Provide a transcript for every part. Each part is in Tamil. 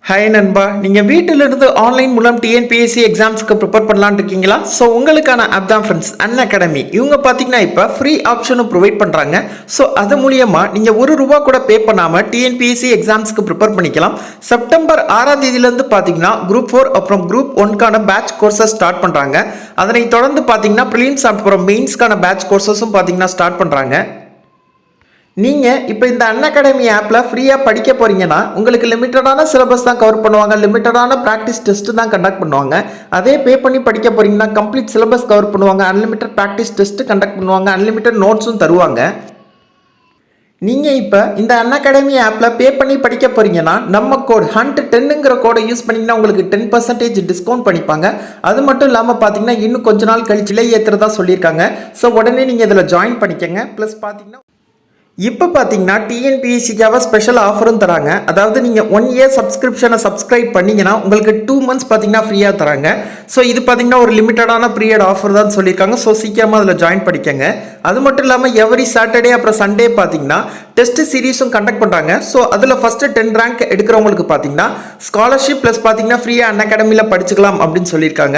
ஹாய் நண்பா, நீங்கள் வீட்டிலிருந்து ஆன்லைன் மூலம் டிஎன்பிஎஸ்சி எக்ஸாம்ஸ்க்கு ப்ரிப்பேர் பண்ணலான்னு இருக்கீங்களா? ஸோ உங்களுக்கான ஆப் தான் ஃப்ரெண்ட்ஸ் Unacademy. இவங்க பார்த்தீங்கன்னா இப்போ ஃப்ரீ ஆப்ஷனும் ப்ரொவைட் பண்ணுறாங்க. ஸோ அது மூலியமாக நீங்கள் ₹1 கூட பே பண்ணாமல் டிஎன்பிஎஸ்சி எக்ஸாம்ஸ்க்கு ப்ரிப்பேர் பண்ணிக்கலாம். செப்டம்பர் 6ஆம் தேதியிலேருந்து பார்த்தீங்கன்னா குரூப் 4 அப்புறம் குரூப் 1க்கான பேட்ச் கோர்சஸ் ஸ்டார்ட் பண்ணுறாங்க. அதனை தொடர்ந்து பார்த்தீங்கன்னா ப்ரிலிம்ஸ் அப்புறம் மெயின்ஸ்க்கான பேட்ச் கோர்சஸும் பார்த்தீங்கன்னா ஸ்டார்ட் பண்ணுறாங்க. நீங்கள் இப்போ இந்த Unacademy ஆப்பில் ஃப்ரீயாக படிக்க போகிறீங்கன்னா உங்களுக்கு லிமிட்டடான சிலபஸ் தான் கவர் பண்ணுவாங்க, லிமிட்டடான ப்ராக்டிஸ் டெஸ்ட்டு தான் கண்டக்ட் பண்ணுவாங்க. அதே பே பண்ணி படிக்க போகிறீங்கன்னா கம்ப்ளீட் சிலபஸ் கவர் பண்ணுவாங்க, அன்லிமிட்டட் ப்ராக்டிஸ் டெஸ்ட்டு கண்டக்ட் பண்ணுவாங்க, அன்லிமிட்டட் நோட்ஸும் தருவாங்க. நீங்கள் இப்போ இந்த Unacademy ஆப்பில் பே பண்ணி படிக்க போகிறீங்கன்னா நம்ம கோட் HUNT10ங்கிற கோடை யூஸ் பண்ணிங்கன்னா உங்களுக்கு 10% டிஸ்கவுண்ட் பண்ணிப்பாங்க. அது மட்டும் இல்லாமல் பார்த்தீங்கன்னா இன்னும் கொஞ்ச நாள் கழிச்சு விலை ஏற்றுறதா சொல்லியிருக்காங்க. ஸோ உடனே நீங்கள் இதில் ஜாயின் பண்ணிக்கங்க. ப்ளஸ் பார்த்தீங்கன்னா இப்போ பார்த்தீங்கன்னா டிஎன்பிஎஸ்சிக்காக ஸ்பெஷல் ஆஃபரும் தராங்க. அதாவது நீங்கள் 1 இயர் சப்ஸ்கிரிப்ஷனை சப்ஸ்கிரைப் பண்ணிங்கன்னா உங்களுக்கு 2 மந்த்ஸ் பார்த்தீங்கன்னா ஃப்ரீயாக தராங்க. ஸோ இது பார்த்தீங்கன்னா ஒரு லிமிட்டடான பீரியட் ஆஃபர் தான் சொல்லியிருக்காங்க. ஸோ சீக்கிரமாக அதில் ஜாயின் பண்ணிக்கங்க. அது மட்டும் இல்லாமல் எவ்ரி சாட்டர்டே அப்புறம் சண்டே பார்த்தீங்கன்னா டெஸ்ட் சீரீஸும் கண்டக்ட் பண்ணுறாங்க. ஸோ அதில் ஃபஸ்ட்டு 10 ரேங்க் எடுக்கிறவங்களுக்கு பார்த்தீங்கன்னா ஸ்காலர்ஷிப் ப்ளஸ் பார்த்தீங்கன்னா ஃப்ரீயாக Unacademyயில் படிச்சுக்கலாம் அப்படின்னு சொல்லியிருக்காங்க.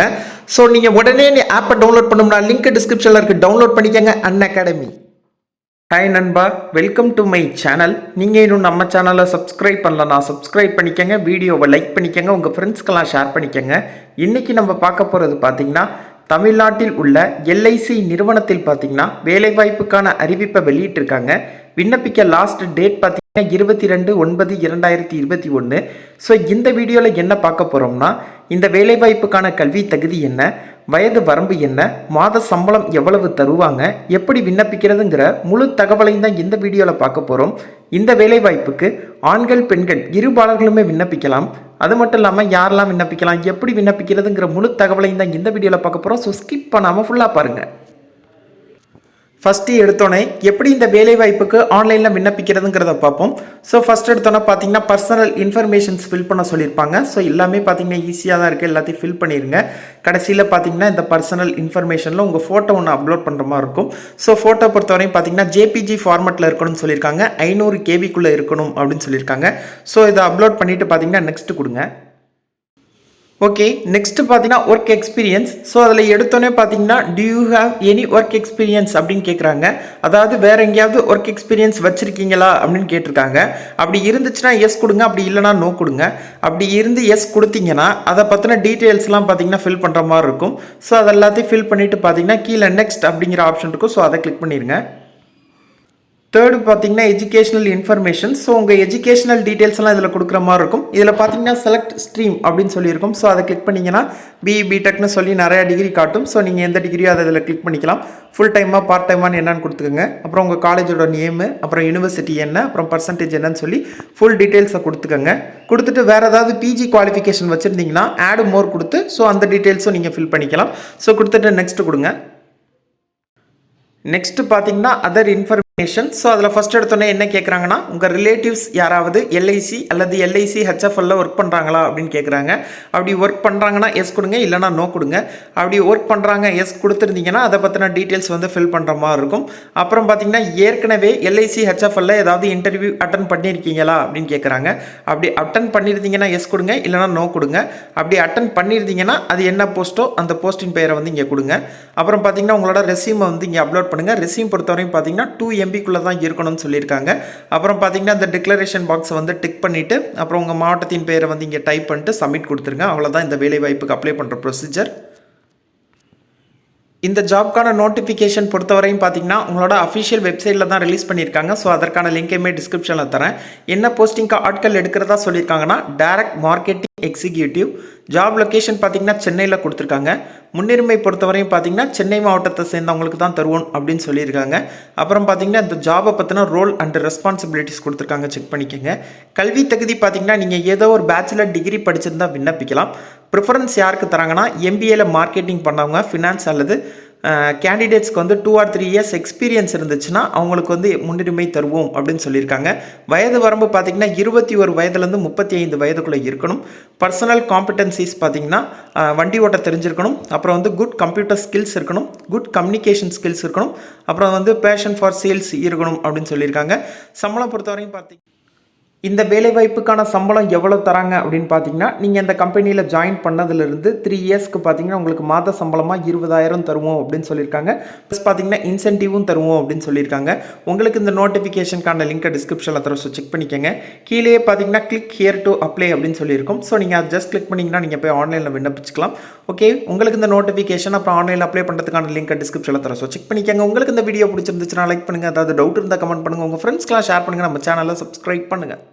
ஸோ நீங்கள் உடனே ஆப்பை டவுன்லோட் பண்ணணும்னா லிங்க் டிஸ்கிரிப்ஷனில் இருக்குது, டவுன்லோட் பண்ணிக்கங்க Unacademy. ஹாய் நண்பா, வெல்கம் டு மை சேனல். நீங்கள் இன்னும் நம்ம சேனலை சப்ஸ்கிரைப் பண்ணலன்னா சப்ஸ்கிரைப் பண்ணிக்கங்க, வீடியோவை லைக் பண்ணிக்கங்க, உங்கள் ஃப்ரெண்ட்ஸ்க்கெல்லாம் ஷேர் பண்ணிக்கங்க. இன்றைக்கி நம்ம பார்க்க போகிறது பார்த்திங்கன்னா தமிழ்நாட்டில் உள்ள LIC நிறுவனத்தில் பார்த்திங்கன்னா வேலைவாய்ப்புக்கான அறிவிப்பை வெளியிட்டிருக்காங்க. விண்ணப்பிக்க லாஸ்ட் டேட் பார்த்திங்கன்னா 22/9/2021. ஸோ இந்த வீடியோவில் என்ன பார்க்க போகிறோம்னா இந்த வேலைவாய்ப்புக்கான கல்வி தகுதி என்ன, வயது வரம்பு என்ன, மாத சம்பளம் எவ்வளவு தருவாங்க, எப்படி விண்ணப்பிக்கிறதுங்கிற முழு தகவலையும் தான் இந்த வீடியோவில் பார்க்க போகிறோம். இந்த வேலைவாய்ப்புக்கு ஆண்கள் பெண்கள் இருபாலர்களுமே விண்ணப்பிக்கலாம். அது மட்டும் இல்லாமல் யாரெல்லாம் விண்ணப்பிக்கலாம், எப்படி விண்ணப்பிக்கிறதுங்கிற முழு தகவலையும் தான் இந்த வீடியோவில் பார்க்க போகிறோம். ஸோ ஸ்கிப் பண்ணாமல் ஃபுல்லாக பாருங்கள். ஃபஸ்ட்டு எடுத்தோன்னே எப்படி இந்த வேலைவாய்ப்புக்கு ஆன்லைனில் விண்ணப்பிக்கிறதுங்கிறத பார்ப்போம். ஸோ ஃபஸ்ட் எடுத்தோன்னே பார்த்தீங்கன்னா பர்சனல் இன்ஃபர்மேஷன்ஸ் ஃபில் பண்ண சொல்லியிருப்பாங்க. ஸோ எல்லாமே பார்த்தீங்கன்னா ஈஸியாக தான் இருக்குது, எல்லாத்தையும் ஃபில் பண்ணிடுங்க. கடைசியில் பார்த்தீங்கன்னா இந்த பர்சனல் இன்ஃபர்மேஷனில் உங்கள் ஃபோட்டோ ஒன்று அப்லோட் பண்ணுற மாதிரி இருக்கும். ஸோ ஃபோட்டோ பொறுத்தவரையும் பார்த்தீங்கன்னா JPG ஃபார்மெட்டில் இருக்கணும்னு சொல்லியிருக்காங்க, 500 KB இருக்கணும் அப்படின்னு சொல்லியிருக்காங்க. ஸோ இதை அப்லோட் பண்ணிவிட்டு பார்த்தீங்கன்னா நெக்ஸ்ட் கொடுங்க. ஓகே, நெக்ஸ்ட்டு பார்த்தீங்கன்னா ஒர்க் எக்ஸ்பீரியன்ஸ். ஸோ அதில் எடுத்தோன்னே பார்த்தீங்கன்னா do you have any work experience அப்படின்னு கேட்குறாங்க. அதாவது வேறு எங்கேயாவது ஒர்க் எக்ஸ்பீரியன்ஸ் வச்சுருக்கீங்களா அப்படின்னு கேட்டிருக்காங்க. அப்படி இருந்துச்சுன்னா எஸ் கொடுங்க, அப்படி இல்லைனா நோ கொடுங்க. அப்படி இருந்து எஸ் கொடுத்தீங்கன்னா அதை பற்றின டீட்டெயில்ஸ்லாம் பார்த்தீங்கன்னா ஃபில் பண்ணுற மாதிரி இருக்கும். ஸோ அது எல்லாத்தையும் ஃபில் பண்ணிவிட்டு பார்த்தீங்கன்னா கீழே நெக்ஸ்ட் அப்படிங்கிற ஆப்ஷன் இருக்கும். ஸோ அதை கிளிக் பண்ணிடுங்க. தேர்டு பார்த்தீங்கன்னா எஜுகேஷனல் இன்ஃபர்மேஷன். ஸோ உங்கள் எஜுகேஷனல் டீட்டெயில்ஸ் எல்லாம் இதில் கொடுக்குற மாதிரி இருக்கும். இதில் பார்த்தீங்கன்னா செலக்ட் ஸ்ட்ரீம் அப்படின்னு சொல்லியிருக்கும். ஸோ அதை கிளிக் பண்ணிங்கன்னா பிடெக்னு சொல்லி நிறையா டிகிரி காட்டும். ஸோ நீங்கள் எந்த டிகிரியோ அதை இதில் கிளிக் பண்ணிக்கலாம். ஃபுல் டைமாக பார்ட் டைமானு என்னன்னு கொடுத்துக்கோங்க. அப்புறம் உங்கள் காலேஜோட நேமு, அப்புறம் யூனிவர்சிட்டி என்ன, அப்புறம் பர்சன்டேஜ் என்னன்னு சொல்லி ஃபுல் டீட்டெயில்ஸை கொடுத்துக்கோங்க. கொடுத்துட்டு வேறு ஏதாவது பிஜி குவாலிஃபிகேஷன் வச்சுருந்தீங்கன்னா ஆட் மோர் கொடுத்து ஸோ அந்த டீட்டெயில்ஸும் நீங்கள் ஃபில் பண்ணிக்கலாம். ஸோ கொடுத்துட்டு நெக்ஸ்ட் கொடுங்க. நெக்ஸ்ட்டு பார்த்தீங்கன்னா அதர் இன்ஃபர்மேஷன். ஸோ அதில் ஃபஸ்ட் எடுத்தோன்னே என்ன கேட்குறாங்கன்னா உங்கள் ரிலேட்டிவ்ஸ் யாராவது LIC அல்லது LIC HFL ஒர்க் பண்ணுறாங்களா அப்படின்னு கேட்குறாங்க. அப்படி ஒர்க் பண்ணுறாங்கன்னா எஸ் கொடுங்க, இல்லைனா நோ கொடுங்க. அப்படி ஒர்க் பண்ணுறாங்க எஸ் கொடுத்துருந்தீங்கன்னா அதை பற்றின டீட்டெயில்ஸ் வந்து ஃபில் பண்ணுற மாதிரி இருக்கும். அப்புறம் பார்த்தீங்கன்னா ஏற்கனவே LIC HFL ஏதாவது இன்டர்வியூ அட்டன் பண்ணியிருக்கீங்களா அப்படின்னு கேட்குறாங்க. அப்படி அட்டன் பண்ணியிருந்தீங்கன்னா எஸ் கொடுங்க, இல்லைனா நோ கொடுங்க. அப்படி அட்டன் பண்ணியிருந்தீங்கன்னா அது என்ன போஸ்ட்டோ அந்த போஸ்டின் பெயரை வந்து இங்கே கொடுங்க. அப்புறம் பார்த்தீங்கன்னா உங்களோட ரெஸ்யூமை வந்து இங்கே அப்லோட் பண்ணுங்கள். ரெஸ்யூம் பொறுத்தவரையும் பார்த்தீங்கன்னா 2 MB தான் இருக்கணும்னு சொல்லியிருக்காங்க. அப்புறம் பார்த்தீங்கன்னா இந்த டிக்ளரேஷன் பாக்ஸை வந்து டிக் பண்ணிவிட்டு அப்புறம் உங்கள் மாவட்டத்தின் பெயரை வந்து இங்கே டைப் பண்ணிட்டு சப்மிட் கொடுத்துருங்க. அவ்வளோதான் இந்த வேலைவாய்ப்புக்கு அப்ளை பண்ணுற ப்ரொசீஜர். இந்த ஜாப்க்கான நோட்டிஃபிகேஷன் பொறுத்தவரையும் பார்த்தீங்கன்னா உங்களோட அஃபிஷியல் வெப்சைட்டில் தான் ரிலீஸ் பண்ணியிருக்காங்க. ஸோ அதற்கான லிங்கையுமே டிஸ்கிரிப்ஷனில் தரேன். என்ன போஸ்டிங்க்கு ஆட்கள் எடுக்கிறதா சொல்லியிருக்காங்கன்னா direct marketing executive. Job location பார்த்தீங்கன்னா சென்னையில் கொடுத்துருக்காங்க. முன்னுரிமை பொறுத்தவரையும் பார்த்தீங்கன்னா சென்னை மாவட்டத்தை சேர்ந்தவங்களுக்கு தான் தருவோம் அப்படின்னு சொல்லியிருக்காங்க. அப்புறம் பார்த்தீங்கன்னா இந்த ஜாபை பற்றின ரோல் அண்ட் ரெஸ்பான்சிபிலிட்டிஸ் கொடுத்துருக்காங்க, செக் பண்ணிக்கோங்க. கல்வி தகுதி பார்த்தீங்கன்னா நீங்கள் ஏதோ ஒரு பேச்சுலர் டிகிரி படிச்சிருந்தால் விண்ணப்பிக்கலாம். ப்ரிஃபரன்ஸ் யாருக்கு தராங்கன்னா MBAல மார்க்கெட்டிங் பண்ணவங்க, ஃபினான்ஸ் அல்லது கேண்டிடேட்ஸ்க்கு வந்து 2 or 3 இயர்ஸ் எக்ஸ்பீரியன்ஸ் இருந்துச்சுன்னா அவங்களுக்கு வந்து முன்னுரிமை தருவோம் அப்படின்னு சொல்லியிருக்காங்க. வயது வரம்பு பார்த்தீங்கன்னா 21 வயதுலேருந்து 35 வயதுக்குள்ளே இருக்கணும். பர்சனல் காம்படன்சிஸ் பார்த்தீங்கன்னா வண்டி ஓட்ட தெரிஞ்சிருக்கணும். அப்புறம் வந்து குட் கம்ப்யூட்டர் ஸ்கில்ஸ் இருக்கணும், குட் கம்யூனிகேஷன் ஸ்கில்ஸ் இருக்கணும். அப்புறம் வந்து பேஷன் ஃபார் சேல்ஸ் இருக்கணும் அப்படின்னு சொல்லியிருக்காங்க. சம்பளம் பொறுத்தவரையும் பார்த்தீங்கன்னா இந்த வேலைவாய்ப்புக்கான சம்பளம் எவ்வளோ தராங்க அப்படின்னு பார்த்தீங்கன்னா, நீங்கள் இந்த கம்பெனியில் ஜாயின் பண்ணதுலேருந்து 3 இயர்ஸ்க்கு பார்த்தீங்கன்னா, உங்களுக்கு மாத சம்பளமாக 20,000 தருவோம் அப்படின்னு சொல்லியிருக்காங்க. ப்ளஸ் பார்த்தீங்கன்னா, இன்சென்டிவும் தருவோம் அப்படின்னு சொல்லியிருக்காங்க. உங்களுக்கு இந்த நோட்டிஃபிகேஷனுக்கான லிங்கை டிஸ்கிரிப்ஷனில் தர, ஸோ செக் பண்ணிக்கோங்க. கீழேயே பார்த்தீங்கன்னா, கிளிக் ஹியர் டு அப்ளை அப்படின்னு சொல்லியிருக்கும். ஸோ நீங்கள் அதை ஜஸ்ட் கிளிக் பண்ணிங்கன்னா நீங்கள் போய் ஆன்லைனில் விண்ணப்பிச்சுக்கலாம். ஓகே, உங்களுக்கு இந்த நோட்டிஃபிகேஷன் அப்புறம் ஆன்லைனில் அப்ளை பண்ணுறதுக்கான லிங்கை டிஸ்கிரிப்ஷனில் தர, ஸோ செக் பண்ணிக்கோங்க. உங்களுக்கு இந்த வீடியோ பிடிச்சிருந்துச்சுன்னா லைக் பண்ணுங்கள், அதாவது டவுட் இருந்தால் கமெண்ட் பண்ணுங்கள், உங்கள் ஃப்ரெண்ட்ஸ்க்கெலாம் ஷேர் பண்ணுங்கள், நம்ம சேனலை சப்ஸ்கிரைப் பண்ணுங்கள்.